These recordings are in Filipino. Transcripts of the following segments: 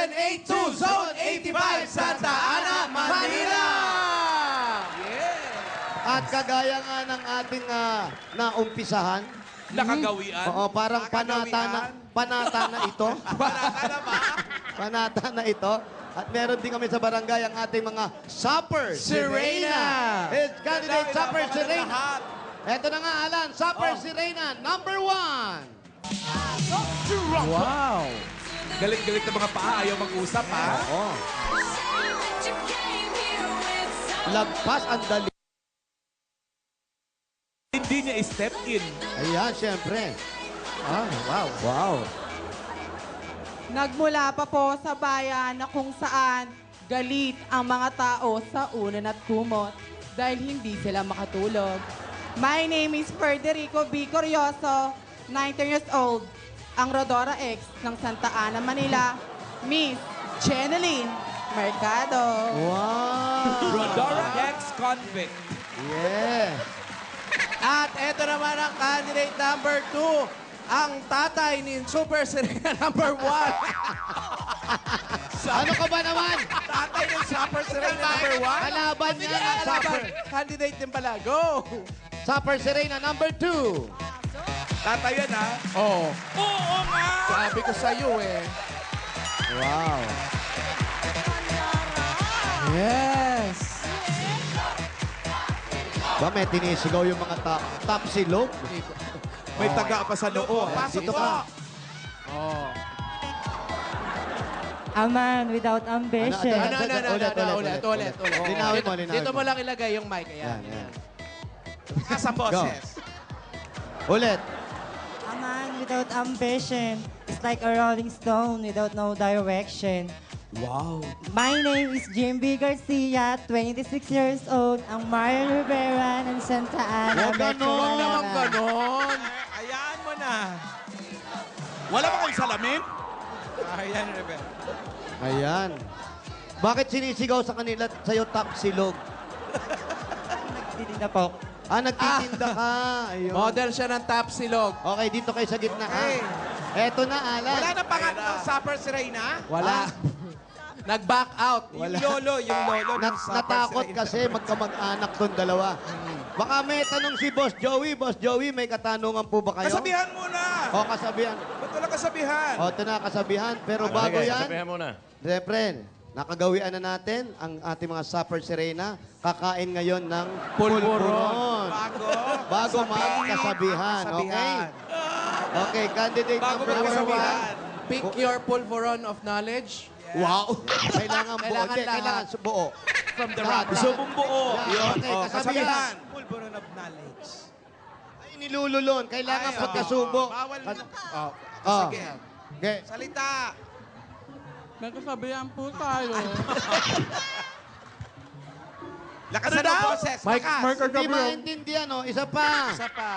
782 Zone 85 Santa Ana, Manila! At kagaya nga ng ating naumpisahan, Nakagawian. oo, parang panata na ito. Panata na ba? Panata na ito. At meron din kami sa barangay ang ating mga Supper Sirena. It's candidate Supper Ilaban na Sirena. lahat. Ito na nga, Alan. Supper Sirena, number 1. Wow! Galit-galit na mga paa. Ayaw mag-usap, ha? Oo. Lagpas ang dali. Hindi niya step in. Ayan, syempre. Wow. Wow. Nagmula pa po sa bayan na kung saan galit ang mga tao sa unan at kumot dahil hindi sila makatulog. My name is Federico B. Corioso, 19 years old, ang Rodora X ng Santa Ana, Manila, Miss Jeneline Mercado. Wow. Rodora ex-convict. Yeah. At ito naman ang candidate number 2. Ang tatay ni Super Sirena number 1. Ano ka ba naman? Tatay ng Super Sirena number 1. Kalaban niya ang Supper. Candidate din pala. Go! Supper Sirena, number 2. Tatayan, ha? Oh, Oo nga! sabi ko sa'yo eh. Wow. Yes! Ba, may tinisigaw yung mga top silog? May taga pa sa noo. Dito ka. Oh. A man without ambition. Ulit. Linawin mo, linawin Dito mo. mo lang ilagay yung mic. Ayan. Yan. Sa boses. Ulit. A man without ambition is like a rolling stone without no direction. Wow. My name is Jimby Garcia, 26 years old, ang Marian Rivera ng Santa Ana. Huwag ganon. Metro Huwag naman Manila. ganon. Ayaan mo na. Wala ba kayong salamin? Ayan, Rebel. Ayan. Bakit sinisigaw sa kanila sa'yo top silog? Nagtitinda po. Nagtitinda ka. Ayun. Model siya ng top silog. Okay, dito kayo sa gitna. Okay. Eto na, Alan. Wala na pangatlong Supper Sirena? Wala. Nag-back out. Wala. Yung lolo ng Supper Natakot Sirena. kasi magkamag-anak tong dalawa. Baka may tanong si Boss Joey. Boss Joey, may katanungan po ba kayo? Kasabihan muna. O, kasabihan. Ba't wala kasabihan? O, ito na, kasabihan. Pero bago yan, Sabihan mo na. siyempre, nakagawian na natin ang ating mga Supper Sirena. Kakain ngayon ng Pulburon. Bago magkasabihan, okay? Okay, candidate Bago number magkasabihan. 1. Pick your pulveron of knowledge. Wow! Kailangan buo. Kailangan Hindi, lahat. kailangan buo. From the Lahat, rock. Gusto mong buo. Yan, Yun. okay, Oh, kasabihan. kasabihan. Pulburon of knowledge. Ay, nilululon. Kailangan Ay, pagkasubo. Bawal na. Oh. Oh. Sige. Okay. Salita. May kasabihan po tayo. Lakasan Ano ang daw? boses. Mike, Lakas. Mark, Hindi maintindihan, oh. Isa pa. Isa pa.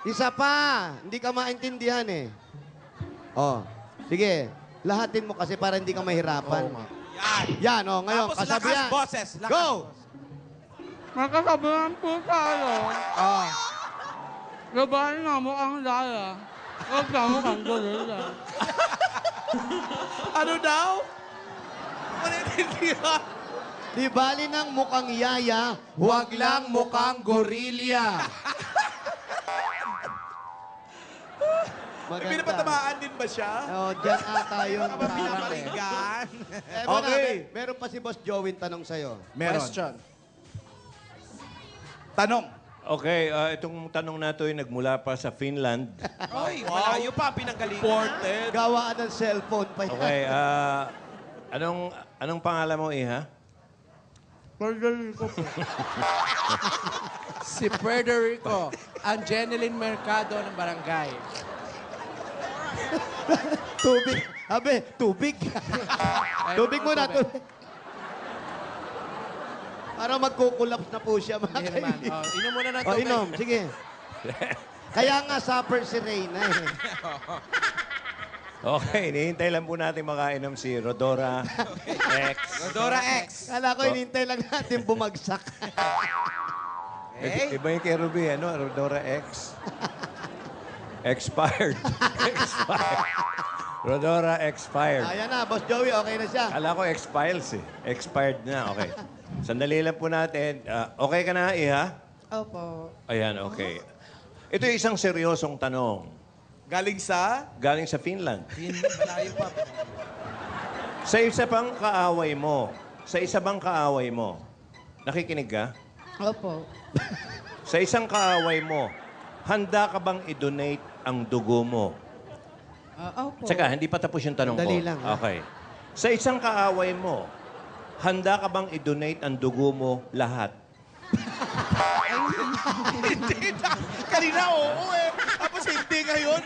Isa pa. Hindi ka maintindihan, eh. Oh. Sige. Lahatin mo kasi para hindi ka mahirapan. Yan. Yan, oh. Ngayon, Tapos kasabihan. lakas boses. Lakas. Go! May kasabihan po tayo. Oh. Labahin na mo ang laya. Huwag na mo kang gorilla. Ano daw? Wala intindihan. Di bali ng mukhang yaya, Huwag lang mukhang gorilya. May pinapatamaan din ba siya? Oh, dyan ata yun. Pinaparinggan. Okay. Meron pa si Boss Joey tanong sa'yo. Question. Tanong. Okay, itong tanong na ito ay nagmula pa sa Finland. Ay, malayo pa ang pinanggalingan. Ported. Gawaan ng cellphone pa yan. Okay, anong pangalan mo, Iha? Federico po. Si Federico, ang Jeneline Mercado ng barangay. Tubig. Abe, tubig. Tubig muna, tubig. Para magkukulaps na po siya, mga Hindi naman. kaibigan. Oh, inom muna ng O, tubig. inom. Sige. Kaya nga, supper si Reyna. Eh. Okay, hinihintay lang po natin makainom si Rodora X. Rodora X. Kala ko, hinintay lang natin bumagsak. Iba yung kay Ruby, ano? Rodora X. Expired. Expired. Rodora expired. Ayan na, Boss Joey, okay na siya. Kala ko X-Files eh. Expired na, okay. Sandali lang po natin. Okay ka na, Iha? Opo. Ayan, okay. Ito yung isang seryosong tanong. Galing sa... Galing sa Finland. Malayo pa. Sa isa bang kaaway mo, nakikinig ka? Opo. Sa isang kaaway mo, handa ka bang i-donate ang dugo mo? Opo. Tsaka, hindi pa tapos yung tanong Dali ko. lang, ha? Okay. Sa isang kaaway mo, handa ka bang i-donate ang dugo mo lahat? Hindi na. Kanina, oo eh. Tapos hindi ngayon.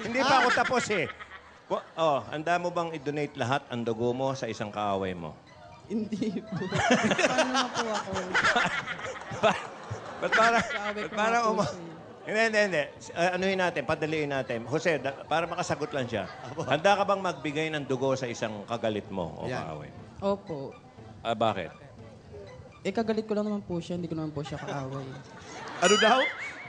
Hindi pa ako tapos eh. Handa mo bang i-donate lahat ang dugo mo sa isang kaaway mo? Hindi po. Paano na po ako? Ba't Sabi ko parang nga po Hindi. Anuhin natin, padaliin natin. Jose, para makasagot lang siya. Handa ka bang magbigay ng dugo sa isang kagalit mo o Yan. kaaway? Opo. Bakit? Kagalit ko lang naman po siya. Hindi ko naman po siya kaaway. Ano daw?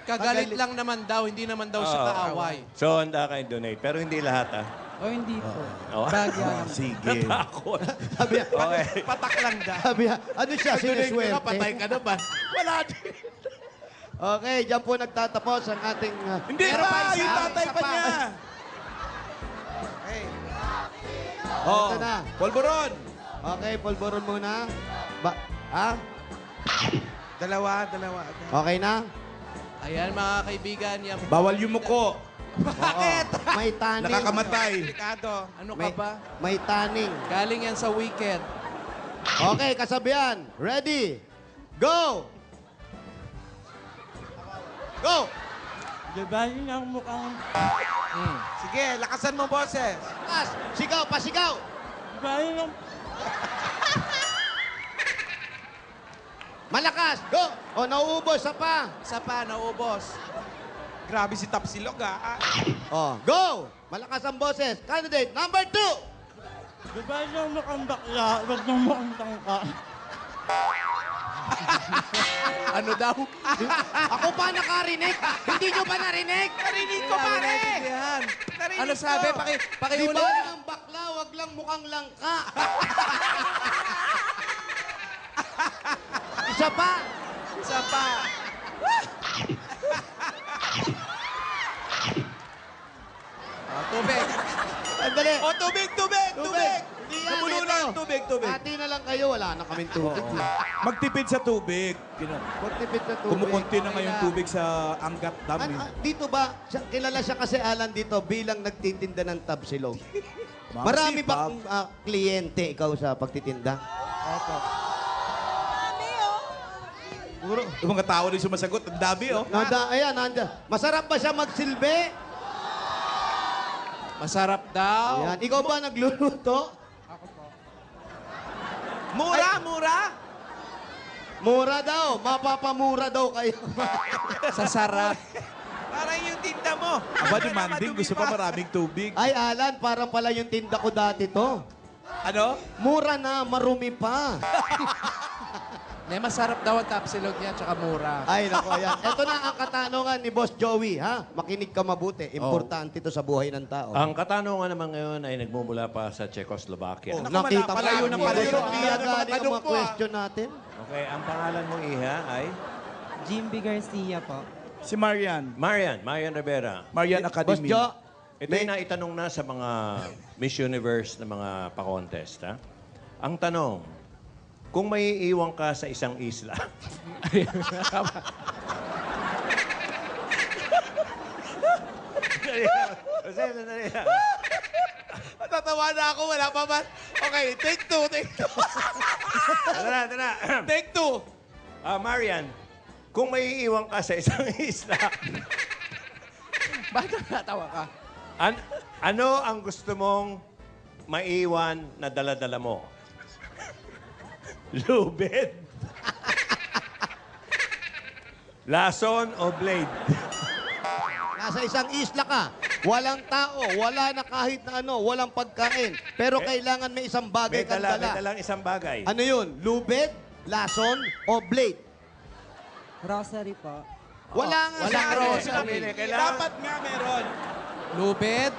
Kagalit lang naman daw, hindi naman daw siya kaaway. So, handa ka i-donate. Pero hindi lahat, ah. O hindi po. Oh. Bagya lang. Sige. Natakot. Sabi niya, Okay. Patak lang da. sabi niya, ano siya, siniswerte? Patay ka naman. Wala din. Okay, dyan po nagtatapos ang ating... Hindi Meron pa pa, isa, yung tatay isa pa pa. niya. Ito na. Polvoron. Okay, pulburon muna. Ha? Dalawa. Okay na? Ayan mga kaibigan, yung... Bawal yung muko. Bakit? May taning. Nakakamatay. Ano ka May, ba? may taning. Galing yan sa weekend. Okay, kasabihan. Ready? Go! Go! Diba yun ang mukhang... Sige, lakasan mo, boses. Pas! Sigaw! Pasigaw! Diba yun ang... Malakas! Go! O, nauubos. Sa pa. Isa pa, naubos. Grabe si Tapsilog, ah. O, go! Malakas ang boses. Candidate number 2. Diba yun ang mukhang bakla? Huwag nang mukhang tangka. Ano daw? Ako pa nakarinig. Hindi nyo ba narinig? Narinig ko, Wala pare. naintindihan. Narinig Ano sabi? ko. Di Pakiulit. ba ng bakla, wag lang mukhang langka. Isa pa. Isa pa. Tubig. Sandali. O, tubig. Hindi yan, Nabulunan, ito. tubig. Hati na lang kayo. Wala na kaming tubig. Magtipid sa tubig. Magtipid na tubig. Kumukunti na ngayon tubig sa Angat Dam. Dito ba, kilala siya kasi Alan dito bilang nagtitinda ng tabsilog. Marami ba kliyente ikaw sa pagtitinda? Puro. Yung mga tao din sumasagot. Ang dami, oh. Ayan, nanda. Masarap ba siya magsilbi? Masarap daw. Ayan. Ikaw ba nagluluto? Mura. Mura daw. Mapapamura daw kayo. Sa sarap. Parang yung tinda mo. Aba, demanding. Gusto pa maraming tubig. Ay, Alan, parang pala yung tinda ko dati to. Ano? Mura na, marumi pa. Masarap daw ang tapsilog niya, tsaka mura. Ay, nako, yan. Ito na ang katanungan ni Boss Joey, ha? Makinig ka mabuti. Importante to sa buhay ng tao. Ang katanungan naman ngayon ay nagmumula pa sa Czechoslovakia. Oh. Nakita mo Palayo na palayo. Hindi Ah, agad mga ang tanong mga po, ah. question natin. Okay, ang pangalan mong Iha ay Jimby Garcia po. Si Marian. Marian Rivera. Marian Boss Academy. Jo, Ito yung naitanong na sa mga Miss Universe na mga pa-contest, ha? Ang tanong, kung may iiwan ka sa isang isla, Sandali lang. Natatawa na ako. Wala pa man. Okay, take two. Ito na. Take two. Marian, kung may iiwan ka sa isang isla, Bakit natawa ka? ano ang gusto mong maiwan na dala-dala mo? Lubid? Lason o blade? nasa isang isla ka. Walang tao, wala na kahit na ano, walang pagkain. Pero kailangan may isang bagay May kang may dala. dalang isang bagay. Ano yun? Lubid, lason, o blade? Rosary po. Wala nga Walang sa rosary. Kailangan, Dapat nga meron. Lubid?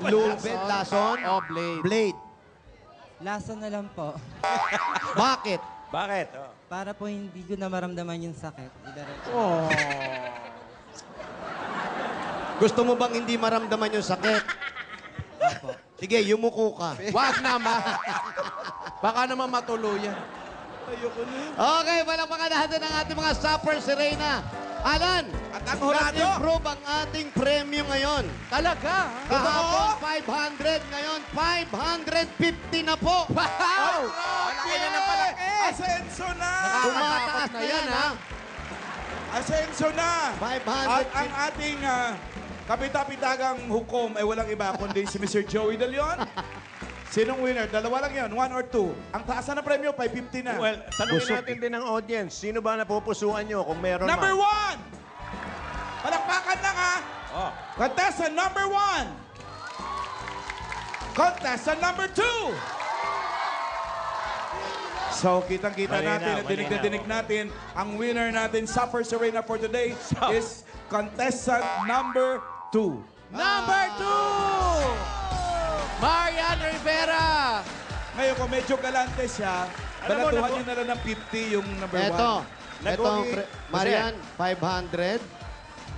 Lubid, lason, O blade? blade. Lason na lang po. Bakit? Bakit? Oh. Para po hindi ko na maramdaman yung sakit. Idiretso. Oh. Gusto mo bang hindi maramdaman yung sakit? Sige, yumuko ka. Wag naman. Baka naman matuluyan. Okay, palakpakan natin ang ating mga Supper Serena. Alan, At ang hurado. nag-improve ang ating premyo ngayon. Talaga? Kahapon, 500. Ngayon, 550 na po. Wow! Malaki na ng palaki. Asenso na. Tumataas na yan, ha? Asenso na. 550. At ang ating kapitapitagang hukom ay walang iba kundi si Mr. Joey De Leon. Sinong winner? Dalawa lang yan, 1 or 2. Ang taas na ng premyo, 550 na. Well, tanungin Busog natin din ang audience. Sino ba napupusuan nyo kung meron Number man? 1! Palakpakan lang ha! Oh. Contestant number 1! Contestant number 2! So, kitang-kita Malinaw, natin at dinig na malinaw. dinig natin, ang winner natin, Supper Serena for today, is contestant number 2. Number 2! Marian Rivera! Ngayon, kung medyo galante siya, Alam mo, balatuhan nako- niyo na lang ng 50 yung number 1. Eto, Nag-uwi- Marian, 500,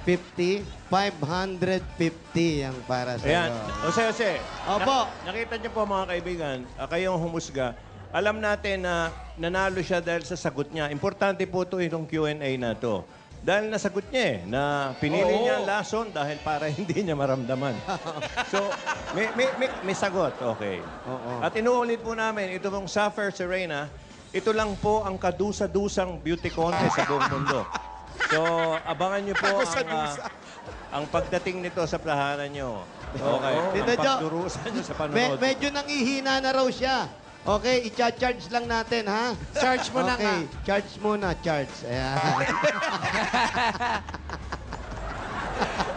50, 550 ang para sa Ayan. iyo. Jose. Opo. Nakita niyo po mga kaibigan, kayong humusga. Alam natin na nanalo siya dahil sa sagot niya. Importante po ito itong Q&A na to. Dahil nasagot niya na pinili Oo. niya ang lason dahil para hindi niya maramdaman. So, may sagot. Okay. Oo. At inuulit po namin, ito pong Supper Serena, ito lang po ang kadusa-dusang beauty contest sa buong mundo. So, abangan niyo po ang pagdating nito sa plahanan niyo. Okay. Tita Ang Jo, pagdurusan niyo sa panonood. medyo nangihina na raw siya. Okay, i-charge lang natin, ha? Charge mo na nga. Okay, charge muna, charge. Ayan.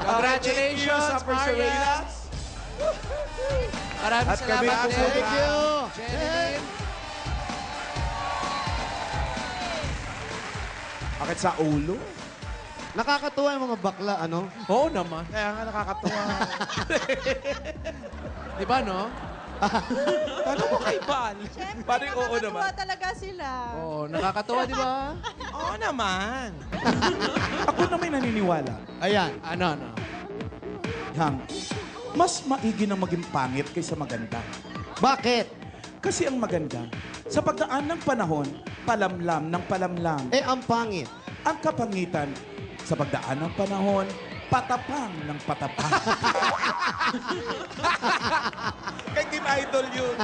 Congratulations, Supper Marian! Serena. Maraming At kami salamat po din. sa- Thank you. Jeneline. Bakit sa ulo? Nakakatuwa yung mga bakla, ano? Oo naman. Kaya nga nakakatuwa. Di ba, no? Ano mo kay Val? Siyempre, Parang oo nakakatuwa naman. talaga sila. Oo, nakakatuwa, di ba? Oo naman. Ako na may naniniwala. Ayan. Ano? Yang, mas maigi na maging pangit kaysa maganda. Bakit? Kasi ang maganda, sa pagdaan ng panahon, palamlam ng palamlam. Eh, ang pangit. Ang kapangitan, sa pagdaan ng panahon, patapang ng patapang. Kay Team Idol yun.